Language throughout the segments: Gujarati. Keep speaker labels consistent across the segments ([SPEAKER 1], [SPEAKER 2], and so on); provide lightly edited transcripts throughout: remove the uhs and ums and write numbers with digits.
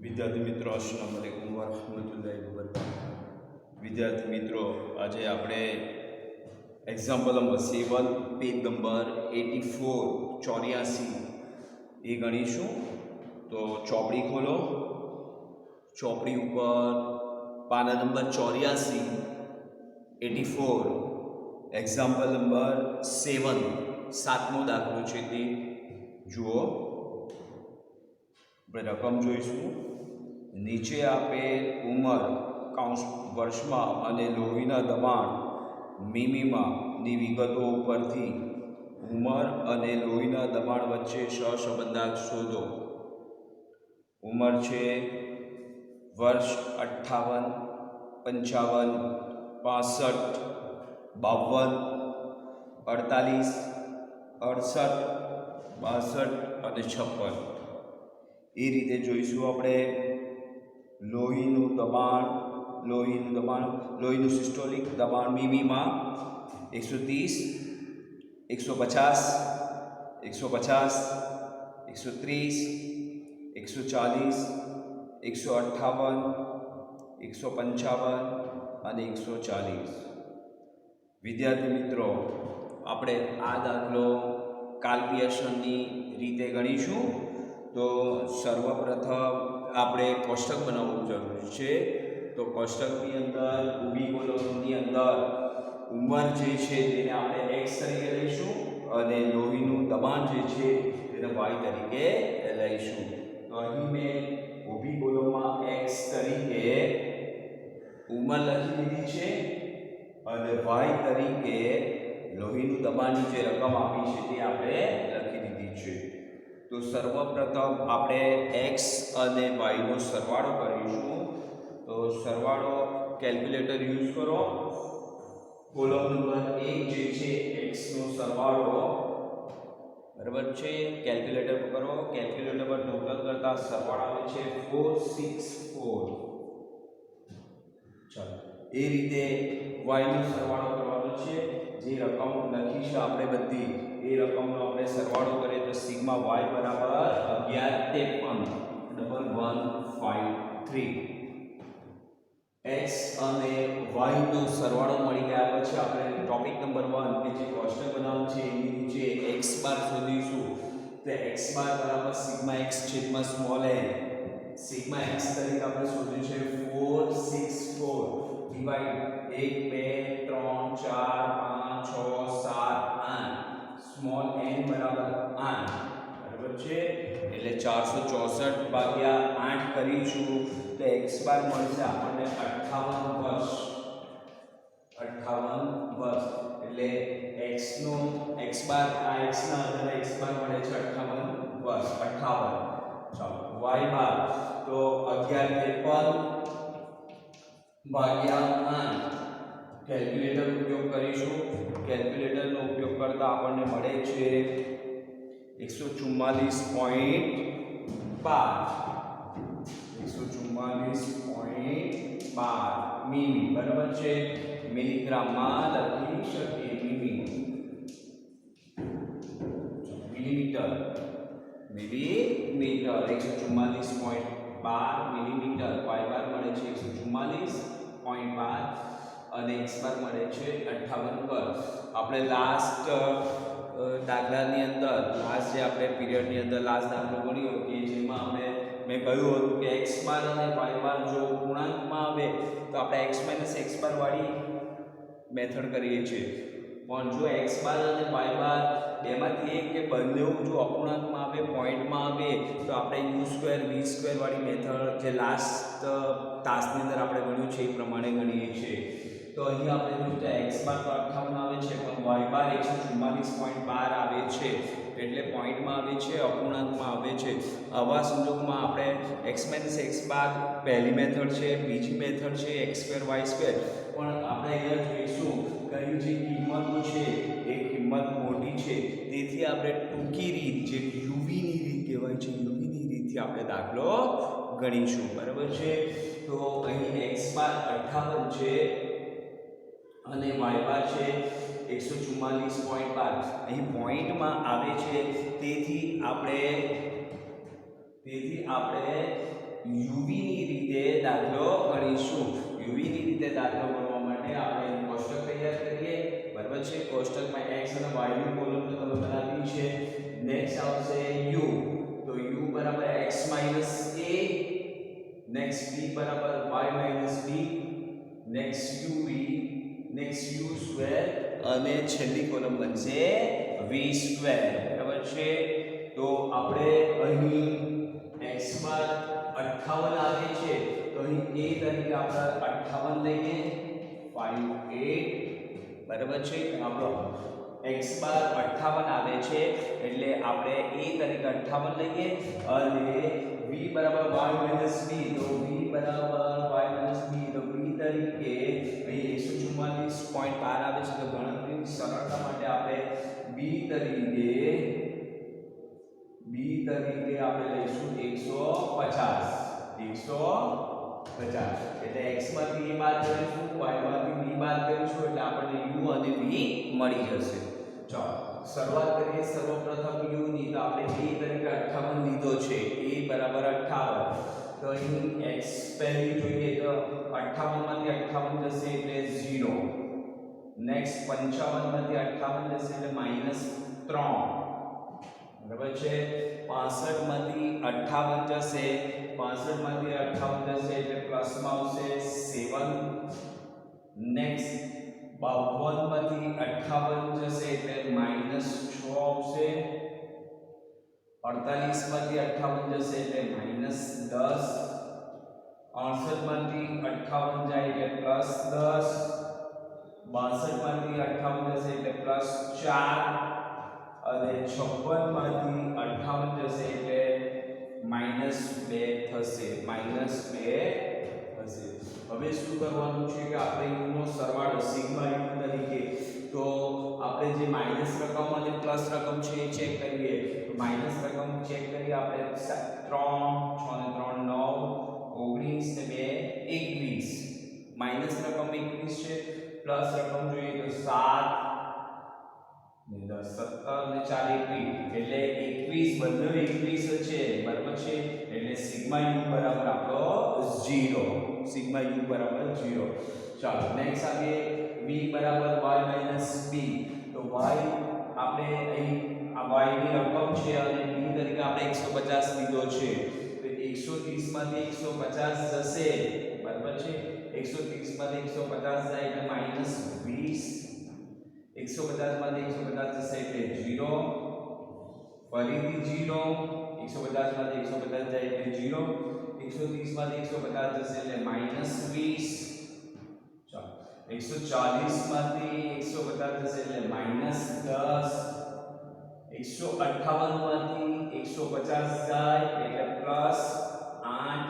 [SPEAKER 1] વિદ્યાર્થી મિત્રો અસ્સલામ વાલેકુમ વરહમતુલ્લાહિ વબરકાતુહુ। વિદ્યાર્થી મિત્રો આજે આપણે એક્ઝામ્પલ નંબર 7 પેજ નંબર 84 84 એ ગણીશું। તો ચોપડી ખોલો, ચોપડી ઉપર પાના નંબર 84 84 એક્ઝામ્પલ નંબર 7 સાતમો દાખલો છે તે જુઓ। આપણે રકમ જોઈશું। નીચે આપેલ ઉંમર કાઉન્સ વર્ષમાં અને લોહીના દબાણ મિમીમાંની વિગતો ઉપરથી ઉંમર અને લોહીના દબાણ વચ્ચે સહસંબંધાંક શોધો। ઉંમર છે વર્ષ 58, 55, 65, 52, 48, 68, 62 અને 56। એ રીતે જોઈશું આપણે લોહીનું દબાણ, લોહીનું સિસ્ટોલિક દબાણ મિમીમાં 130, 150, 150, 130, 140, 158, 155 અને 140। વિદ્યાર્થી મિત્રો આપણે આ દાખલો કાલ્પિયસની રીતે ગણીશું। તો સર્વપ્રથમ આપણે કોષ્ટક બનાવવું જરૂરી છે। તો કોષ્ટકની અંદર ઊભી કોલમની અંદર ઉંમર જે છે તેને આપણે x તરીકે લઈશું અને લોહીનું દબાણ જે છે તેને y તરીકે લઈશું। તો અહીં મેં ઊભી કોલમમાં x તરીકે ઉંમર લખી દીધી છે અને y તરીકે લોહીનું દબાણની જે રકમ આપી છે તે આપણે લખી દીધી છે। તો સર્વપ્રથમ આપણે x અને y નો સરવાળો કરીશું। તો સરવાળો કેલ્ક્યુલેટર યુઝ કરો। કોલમ નંબર 1 જે છે x નો સરવાળો બરાબર છે, કેલ્ક્યુલેટર પર કરો। કેલ્ક્યુલેટર પર ટોટલ કરતા સરવાળો આવે છે 464। ચાલો એ રીતે y નો સરવાળો કરવાનો છે। જે રકમ લખી છે આપણે બધી એ રકમનો આપણે સરવાળો કરીએ તો સિગ્મા y બરાબર 1153 x અને y નો સરવાળો મળી ગયા પછી આપણે ટોપિક નંબર 1 કે જે કોષ્ટક બનાવવાનું છે એની નીચે x બાર શોધીશું। તો x બાર બરાબર સિગ્મા x છેદમાં સ્મોલ n। સિગ્મા x તરીકે આપણે શોધ્યું છે 464 ડિવાઇડ 1 2 3 4 5 6 7 8 સ્મોલ n બરાબર 8 બરાબર છે। એટલે 464 ભાગ્યા 8 કરીશું તો x બાર મળશે આપણને 58 વર્ષ। 58 વર્ષ એટલે x નો x બાર આ x ના આધારે x બાર મળે છે 58 વર્ષ 58। ચાલો y બાર તો 1153 ભાગ્યા 8 કેલ્ક્યુલેટર ઉપયોગ કરીશું। કેલ્ક્યુલેટરનો ઉપયોગ કરતા આપણને મળે છે 144.12 મિલી બરાબર છે। મિલીગ્રામમાં લખી શકીએ મિલીમીટર 144.12 મિલીમીટર। y બાર મળે છે 144.12 અને x બાર મળે છે 58 વર્ષ। આપણે લાસ્ટ દાખલાની અંદર લાસ્ટ જે આપણે પીરિયડની અંદર લાસ્ટ દાખલો ગણ્યો કે જેમાં આપણે મેં કહ્યું હતું કે x બાર અને y બાર જો પૂર્ણાંકમાં આવે તો આપણે x - x બાર વાળી મેથડ કરીએ છીએ। પણ જો x બાર અને y બાર બેમાંથી એક કે બંને જો અપૂર્ણાંકમાં આવે પોઈન્ટમાં આવે તો આપણે u સ્ક્વેર v સ્ક્વેર વાળી મેથડ જે લાસ્ટ તાસની અંદર આપણે ગણ્યું છે એ પ્રમાણે ગણીએ છીએ। તો અહીં આપણે જોયું તો x બાર તો 58 આવે છે પણ y બાર 144.12 આવે છે એટલે પોઈન્ટમાં આવે છે અપૂર્ણાંકમાં આવે છે। આવા સંજોગોમાં આપણે x - x બાર પહેલી મેથડ છે, બીજી મેથડ છે x2 y2 પણ આપણે અહીંયા જોઈશું કઈ જે કિંમતો છે એ કિંમત મોટી છે તેથી આપણે ટૂંકી રીત જે uv ની રીત કહેવાય છે uv ની રીતથી આપણે દાખલો ગણીશું બરાબર છે। તો અહીં x બાર 58 છે અને y બાર છે 144.12 અહીં પોઈન્ટમાં આવે છે તેથી આપણે યુવી ની રીતે દાખલો ગણીશું. યુવી ની રીતે દાખલો ગણવા માટે આપણે કોષ્ટક તૈયાર કરીએ. બરાબર છે. કોષ્ટકમાં x અને y ની કોલમ તો તમે બનાવી છે. નેક્સ્ટ આવશે u, તો u બરાબર x - a, નેક્સ્ટ b બરાબર y - b, next uv, next u square અને છેલ્લી કોલમ બનશે v સ્ક્વેર. બરાબર છે. તો આપણે અહીં x બાર 58 આવે છે, તો અહીં a તરીકે આપણે 58 લઈએ. 58 બરાબર છે. આપણો x બાર 58 આવે છે એટલે આપણે a તરીકે 58 લઈએ અને v બરાબર y - b, તો v બરાબર y - b, તો v તરીકે અહીં 144.12 આવે છે. તો ગણતરીની સરળતા માટે આપણે b તરીકે આપણે લઈશું 150 એટલે x માંથી a બાદ કરીશું, y માંથી b બાદ કરીશું એટલે આપણને u અને v મળી જશે. ચાલો શરૂઆત કરીએ. સર્વપ્રથમ u ની, તો આપણે a તરીકે 58 લીધો છે. a બરાબર 58, તો અહીં x પહેલી જોઈએ તો 58 માંથી 58 જશે એટલે 0. નેક્સ્ટ 55 માંથી 58 જશે એટલે -3. બરાબર છે. 65 માંથી 58 જશે, 65 માંથી 58 જશે એટલે પ્લસમાં આવશે 7. નેક્સ્ટ 52 માંથી 58 જશે એટલે -6 આવશે. 48 માંથી 58 જશે એટલે -10. 68 માંથી 58 જાય એટલે +10. 62 માંથી 58 જશે એટલે +4 અને 56 માંથી 58 જશે એટલે -2 થશે. હવે શું કરવાનું છે કે આપણે u નો સરવાળો સિગ્મા u તરીકે, તો આપણે જે માઈનસ રકમ અને પ્લસ રકમ છે એ ચેક કરીએ. તો માઈનસ રકમ ચેક કરીએ આપણે. 3 6 ને 3 9, 19 ને 2 21. માઈનસ રકમ 21 છે, પ્લસ રકમ જોઈએ તો 7 ને 10 17 ને 4 21 એટલે 21 બંને 21 છે. બરાબર છે. એટલે સિગ્મા u બરાબર આપણો 0. સિગ્મા u બરાબર 0. ચાલો નેક્સ્ટ આવીએ v બરાબર y - b, તો y આપણે અહીં આ y ની રકમ છે અને b તરીકે આપણે 150 લીધો છે. તો 130 માંથી 150 જશે. બરાબર છે. 130 માંથી 150 જાય એટલે -20. 150 માંથી 150 જશે એટલે 0. ફરીથી 0. 150 માંથી 150 જાય એટલે 0. 130 માંથી 150 જશે એટલે -20. ચાલો 140 માંથી 150 જશે એટલે -10. 158 માંથી 150 જાય એટલે +8.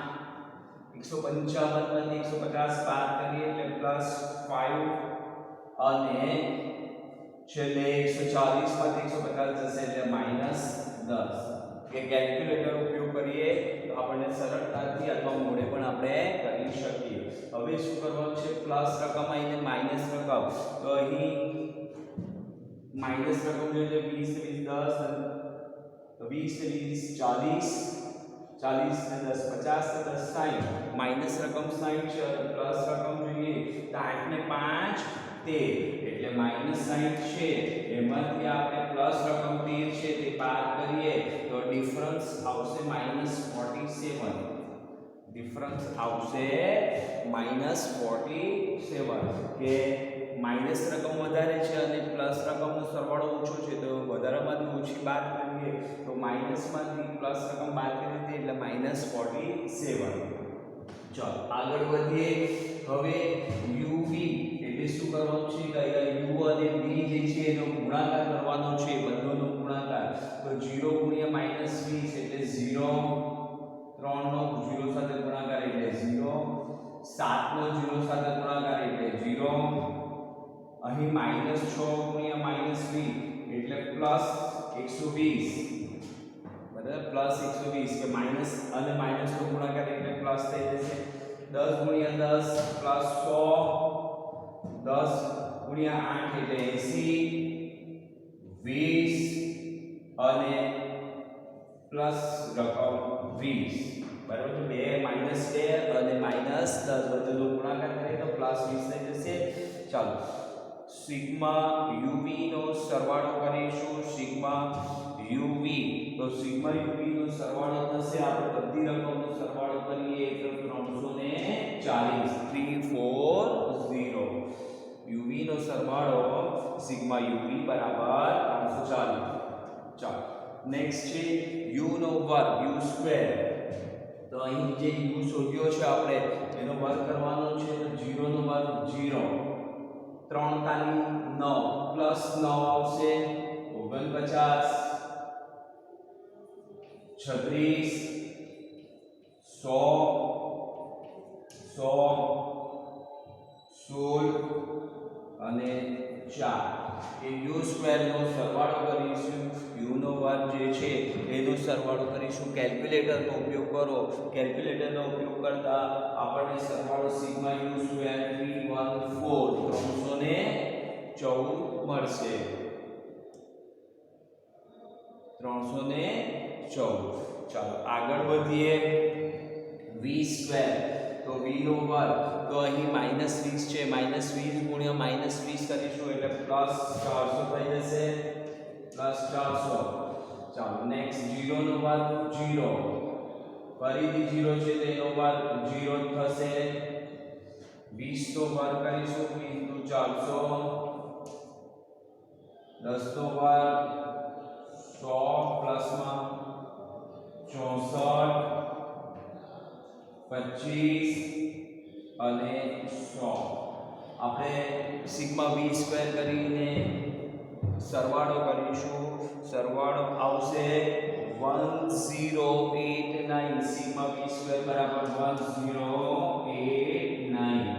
[SPEAKER 1] 155 માંથી 150 બાદ કરીએ એટલે +5 અને છેલ્લે 140 માંથી 150 જશે એટલે -10. કે કેલ્ક્યુલેટર ઉપયોગ કરીએ તો આપણને સરળતાથી અથવા મોડે પણ આપણે કરી શકીએ. હવે શું કરવાનું છે? પ્લસ રકમ અને માઈનસ રકમ. તો અહીં માઈનસ રકમ જોઈએ 20 ને 20 10, તો 20 ને 20 40, 40 ને 10 50 ને 10 60. માઈનસ રકમ 60 છે અને પ્લસ રકમ જોઈએ તો 8 ને 5 13 એટલે -60 છે. એમાંથી આપણે પ્લસ રકમ 13 છે તે બાદ કરીએ તો ડિફરન્સ આવશે -47. ડિફરન્સ આવશે -47 કે માઈનસ રકમ વધારે છે અને પ્લસ રકમનો સરવાળો ઓછો છે, તો વધારામાંથી ઓછી બાદ કરીએ તો માઈનસમાંથી પ્લસ રકમ બાદ કરી દઈએ એટલે -47. ચાલો આગળ વધીએ. હવે uv એટલે શું કરવાનું છે કે u અને v જે છે એનો ગુણાકાર કરવાનો છે. બંનેનો ગુણાકાર. તો 0 ગુણ્યા -20 એટલે 0. 3 નો 0 સાથે ગુણાકાર એટલે 0. 7 નો 0 સાથે ગુણાકાર એટલે 0. અહીં -6 ગુણ્યા -20 એટલે +120. બરાબર, +120 કે માઈનસ અને માઈનસ નો ગુણાકાર એટલે પ્લસ થઈ જશે. 10 ગુણ્યા 10 +100. 10 ગુણ્યા 8 એટલે 80. 20 અને પ્લસ રકમ 20. બરાબર છે 2 -2 અને -10 બધું ગુણાકાર કરીએ તો +20 થઈ જશે ચાલો સિગ્મા uv નો સરવાળો કરીશું સિગ્મા uv તો સિગ્મા uv નો સરવાળો થશે આપણે બધી રકમનો સરવાળો કરીએ તો 340 340 uv નો સરવાળો સિગ્મા uv બરાબર 340 ચાલો નેક્સ્ટ છે u નો વર્ગ u સ્ક્વેર તો અહીં જે u શોધ્યો છે આપણે એનો વર્ગ કરવાનો છે તો 0 નો વર્ગ 0 3 તાલી 9 પ્લસ 9 આવશે 49 36 100 16 અને 4 એ u સ્ક્વેર નો સરવાળો કરીશું u નો વર્ગ જે છે એનો સરવાળો કરીશું કેલ્ક્યુલેટરનો ઉપયોગ કરો કેલ્ક્યુલેટરનો ઉપયોગ કરતા આપણને સરવાળો સિગ્મા u સ્ક્વેર 314 મળશે 314 ચાલો આગળ વધીએ v સ્ક્વેર તો v નો વર્ગ તો અહીં -20 છે -20 ગુણ્યા -20 કરીશું એટલે +400 થઈ જશે +400 ચાલો નેક્સ્ટ 0 નો વર્ગ 0 ફરીથી 0 છે તેનો વર્ગ 0 થશે 20 નો વર્ગ કરીશું 20 * 400 10 નો વર્ગ 100 પ્લસમાં 64 25 અને 100 આપણે સિગ્મા v સ્ક્વેર કરીને સરવાળો કરીશું સરવાળો આવશે 1089 સિગ્મા v સ્ક્વેર બરાબર 1089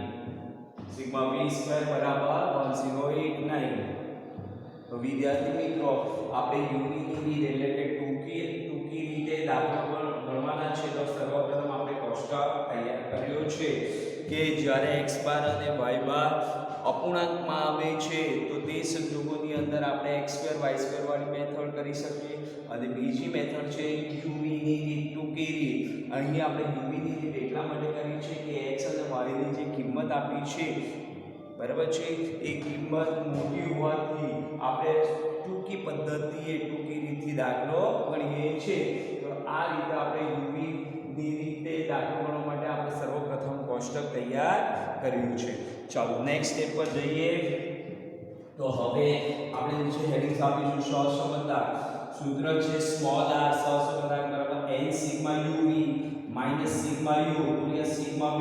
[SPEAKER 1] સિગ્મા v સ્ક્વેર બરાબર 1089 તો વિદ્યાર્થી મિત્રો આપણે u ની રિલેટેડ ટૂંકી રીતે દાખલા ગણવાના છે તો સર્વપ્રથમ આપણે કોષ્ટક તૈયાર કર્યો છે કે જ્યારે x બાર અને y બાર અપૂર્ણાંકમાં આવે છે તો તે સંજોગોની અંદર આપણે x2 y2 વાળી મેથડ કરી શકીએ અને બીજી મેથડ છે uv ની રીત ટૂંકી રીત અહીં આપણે uv ની રીત એટલા માટે કરી છે કે x અને y ની જે કિંમત આપી છે બરાબર છે એ કિંમત મોટી હોવાથી આપણે ટૂંકી પદ્ધતિએ ટૂંકી રીતથી દાખલો ગણીએ છીએ તો આ રીતે આપણે uv ની રીતે દાખલો ગણવા માટે આપણે સર્વપ્રથમ કોષ્ટક તૈયાર કર્યું છે ચાલો નેક્સ્ટ સ્ટેપ પર જઈએ તો હવે આપણે નીચે હેડિંગ્સ આપીશું સહસંબંધક સૂત્ર છે સ્મોલ r સહસંબંધક બરાબર n sigma uv minus sigma u ગુણ્યા સિગ્મા v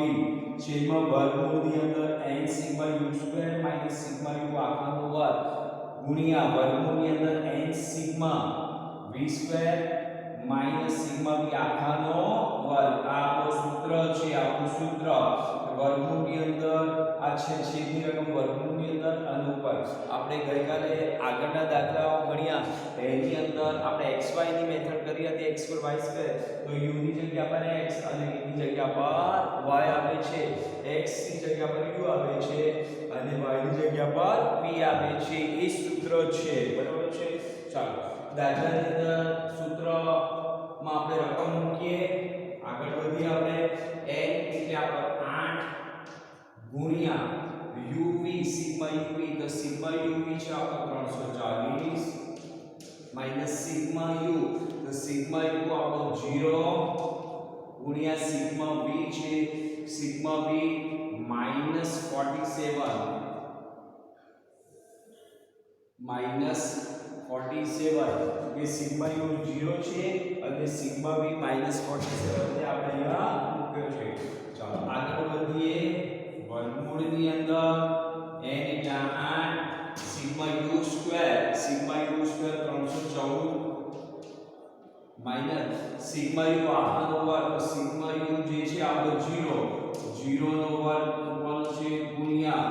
[SPEAKER 1] છેદમાં વર્ગમૂળની અંદર n sigma u square minus sigma u આખાનો વર્ગ ગુણ્યા વર્ગમૂળની અંદર n sigma v square minus sigma v આખાનો વર્ગ આ આપણું સૂત્ર છે આપણું સૂત્ર વર્ગમૂળની અંદર આ છે છેદની રકમ વર્ગમૂળની અંદર અને ઉપર આપણે ગઈકાલે આગળના દાખલાઓ ગણ્યા એની અંદર આપણે xy ની મેથડ કરી હતી x પર y સ્ક્વેર તો u ની જગ્યા પર x અને v ની જગ્યા પર y આવે છે x ની જગ્યા પર u આવે છે અને y ની જગ્યા પર v આવે છે એ સૂત્ર છે બરાબર છે ચાલો દાખલાની અંદર સૂત્રમાં આપણે રકમ મૂકીએ આગળ વધીએ આપણે n એટલે આપણે 8 ગુણ્યા uv સિગ્મા uv તો સિગ્મા uv છે આપણો 340 માઈનસ સિગ્મા u તો સિગ્મા u આપણો 0 ગુણ્યા સિગ્મા v છે સિગ્મા v માઈનસ 47 એ સિગ્મા u 0 છે અને સિગ્મા v માઈનસ 47 જે આપણે અહીંયા મૂક્યો છે ચાલો આગળ વધીએ વર્ગમૂળની અંદર n એટલે 8 sigma u square 314 minus sigma u આખાનો વર્ગ સિગ્મા u જે છે આપણો 0 નો વર્ગ મૂકવાનો છે ગુણ્યા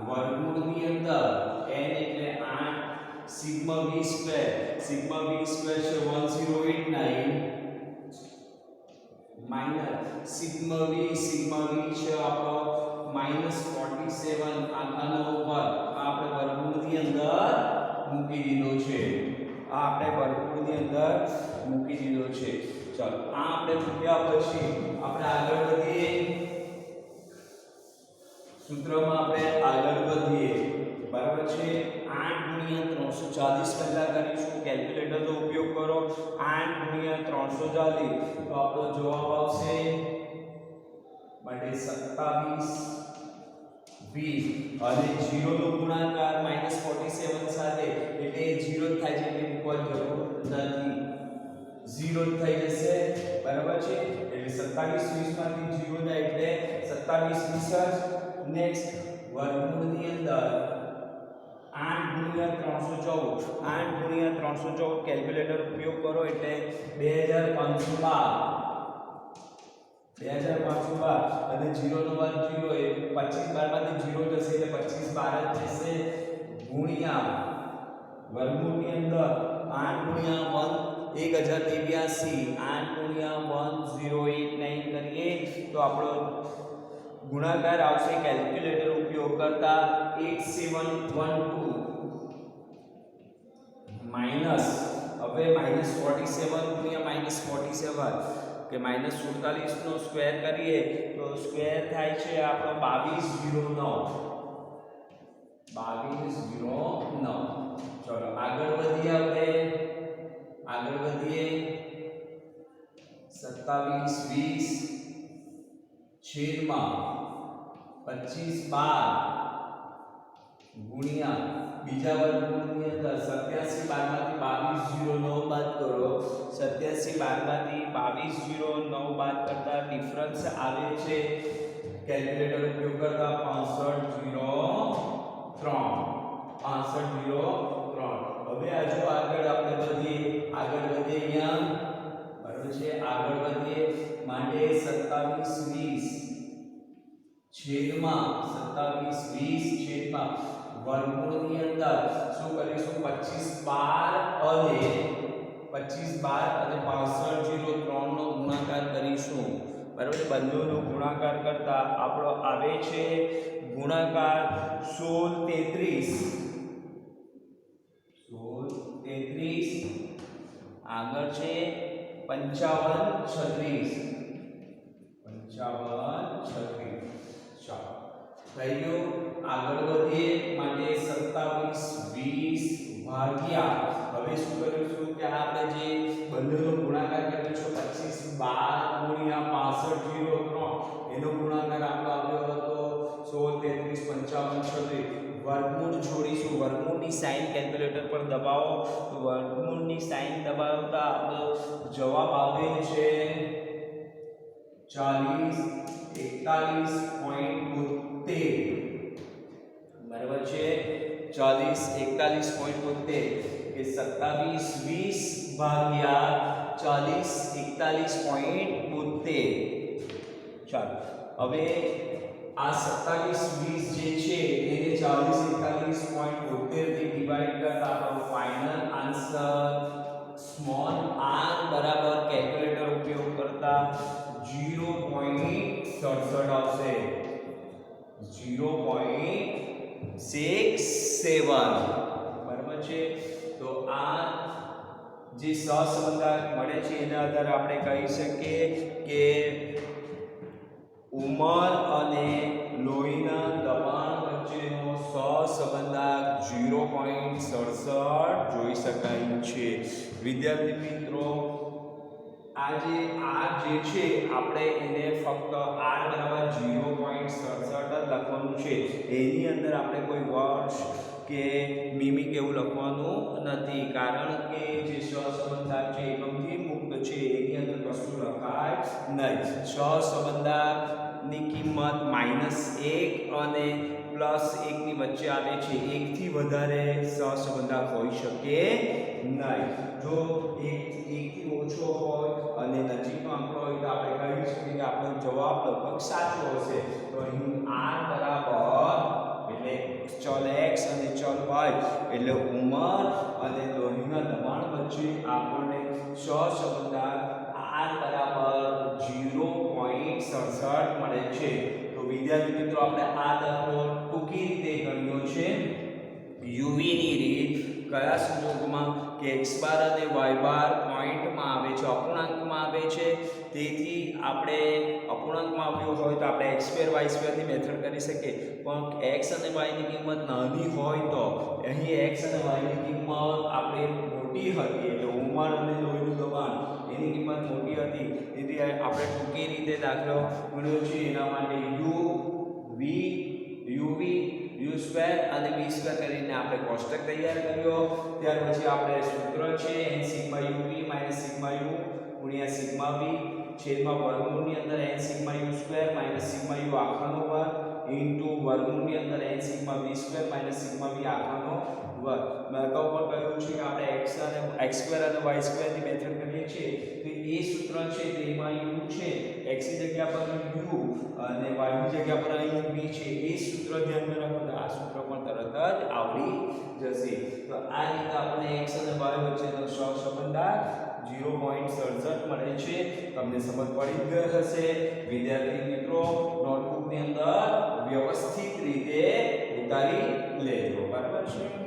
[SPEAKER 1] વર્ગમૂળની અંદર n એટલે 8 સિગ્મા v સ્ક્વેર છે 1089 માઈનસ સિગ્મા v છે આપણો -47 આખાનો વર્ગ આપણે વર્ગમૂળની અંદર મૂકી દીધો છે આ આપણે વર્ગમૂળની અંદર મૂકી દીધો છે ચાલો આ આપણે મૂક્યા પછી આપણે આગળ વધીએ સૂત્રમાં આપણે આગળ વધીએ બરાબર છે 8 * 340 પહેલા કરીશું કેલ્ક્યુલેટરનો ઉપયોગ કરો 8 * 340 તો આપણો જવાબ આવશે માટે 27 20 અને 0 નો ગુણાકાર -47 સાથે એટલે 0 થાય છે એટલે મૂકવાની જરૂર નથી 0 થઈ જશે બરાબર છે એટલે 27 20 માંથી 0 જાય એટલે 27 20 નેક્સ્ટ વર્ગમૂળની અંદર 8 * 314 8 * 314 કેલ્ક્યુલેટર ઉપયોગ કરો એટલે 2512 અને 0 નો વર્ગ 0 એ 25 12 માંથી 0 જશે એટલે 25 12 જ જશે ગુણ્યા વર્ગમૂળની અંદર 8 * 1 1089 8 * 1089 કરીએ તો આપણો ગુણાકાર આવશે કેલ્ક્યુલેટર ઉપયોગ કરતા 8712 માઈનસ હવે -47 ગુણ્યા -47 કે -47 નો સ્ક્વેર કરીએ તો સ્ક્વેર થાય છે આપણો 2209 ચલો આગળ વધીએ આપણે 27 20 છેદમાં 25 12 ગુણ્યા બીજા વર્ગમૂળની અંદર 87 12 માંથી 2209 બાદ કરો 87 12 માંથી 2209 બાદ કરતા ડિફરન્સ આવે છે કેલ્ક્યુલેટર ઉપયોગ કરતા 6503 હવે આજુ આગળ આપણે વધીએ અહીંયા બરાબર છે આગળ વધીએ માટે 27 20 છેદમાં વર્ગમૂળની અંદર શું કરીશું 25 12 અને 6503 નો ગુણાકાર કરીશું બરાબર છે બંનેનો ગુણાકાર કરતા આપણો આવે છે ગુણાકાર 1633 આગળ છે 5536 ચાલો થઈ ગયું આગળ વધીએ માટે 27 20 ભાગ્યા હવે શું કરીશું કે આપણે જે બંનેનો ગુણાકાર કરીશું 25 12 ગુણ્યા 6503 એનો ગુણાકાર આપણો આવ્યો હતો 16 33 55 36 વર્ગમૂળ છોડીશું વર્ગમૂળની સાઇન કેલ્ક્યુલેટર પર દબાવો તો વર્ગમૂળની સાઇન દબાવતા આપણો જવાબ આવે છે 4041.72 બરાબર છે 4041.72 કે 27 20 ભાગ્યા 4041.72 ચાલો હવે આ 27 20 જે છે એને 4041.72 થી ડિવાઇડ કરતા આપણો ફાઇનલ આન્સર સ્મોલ r બરાબર કેલ્ક્યુલેટર ઉપયોગ કરતા 0.67 આવશે 0.67 બરાબર છે તો આ જે સહસંબંધ મળે છે એના આધારે આપણે કહી શકીએ કે ઉંમર અને લોહીના દબાણ વચ્ચેનો સહસંબંધ 0.67 જોઈ શકાય છે વિદ્યાર્થી મિત્રો આ જે r જે છે આપણે એને ફક્ત r બરાબર 0.67 લખવાનું છે એની અંદર આપણે કોઈ વર્ષ કે મિમી કે એવું લખવાનું નથી કારણ કે જે સહસંબંધ છે એકમથી મુક્ત છે એની અંદર કશું લખાય નહીં સહસંબંધની કિંમત -1 અને +1 ની વચ્ચે આવે છે 1 થી વધારે સહસંબંધ હોઈ શકે નહીં જો 1 થી ઓછો હોય અને નજીકનો આંકડો હોય તો આપણે કહી શકીએ કે આપણો જવાબ લગભગ સાચો હશે તો અહીં r બરાબર એટલે ચલ x અને ચલ y એટલે ઉંમર અને લોહીના દબાણ વચ્ચે આપણને સહસંબંધ r બરાબર 0.67 મળે છે તો વિદ્યાર્થી મિત્રો આપણે આ દાખલો ટૂંકી રીતે ગણ્યો છે uv ની રીત કયા સંજોગોમાં કે x બાર અને y બાર 0.67 પોઈન્ટમાં આવે છે, અપૂર્ણાંકમાં આવે છે. તેથી આપણે અપૂર્ણાંકમાં આવ્યું હોય તો આપણે x2 y2 ની મેથડ કરી શકીએ. પણ x અને y ની કિંમત નાની હોય તો અહીં x અને y ની કિંમત આપણે મોટી હતી, એટલે ઉંમર અને લોહીનું દબાણ એની કિંમત મોટી હતી. તેથી આપણે ટૂંકી રીતે દાખલો ગણ્યો છે. એના માટે u v uv u2 અને v2 કરીને આપણે કોષ્ટક તૈયાર કર્યો. ત્યાર પછી આપણે સૂત્ર છે n sigma uv sigma u ગુણ્યા સિગ્મા v છેદમાં વર્ગમૂળની અંદર n sigma u2 sigma u આખાનો વર્ગ ઇન્ટુ વર્ગમૂળની અંદર n sigma v2 sigma v આખાનો વર્ગ. મેં અગાઉ પણ કહ્યું છે કે આપણે x2 અને y2 ની મેથડ કરીએ છીએ તો એ સૂત્ર છે તેમાં u છે, x ની જગ્યા પર u અને y ની જગ્યા પર અહીં v છે. એ સૂત્ર ધ્યાનમાં રાખો તો આ સૂત્ર પણ તરત જ આવડી જશે. તો આ રીતે આપણે x અને y વચ્ચેનો સહસંબંધ 0.67 મળે છે. તમને સમજ પડી ગઈ હશે. વિદ્યાર્થી મિત્રો, નોટબુક ની અંદર વ્યવસ્થિત રીતે ઉતારી લેજો. બરાબર છે.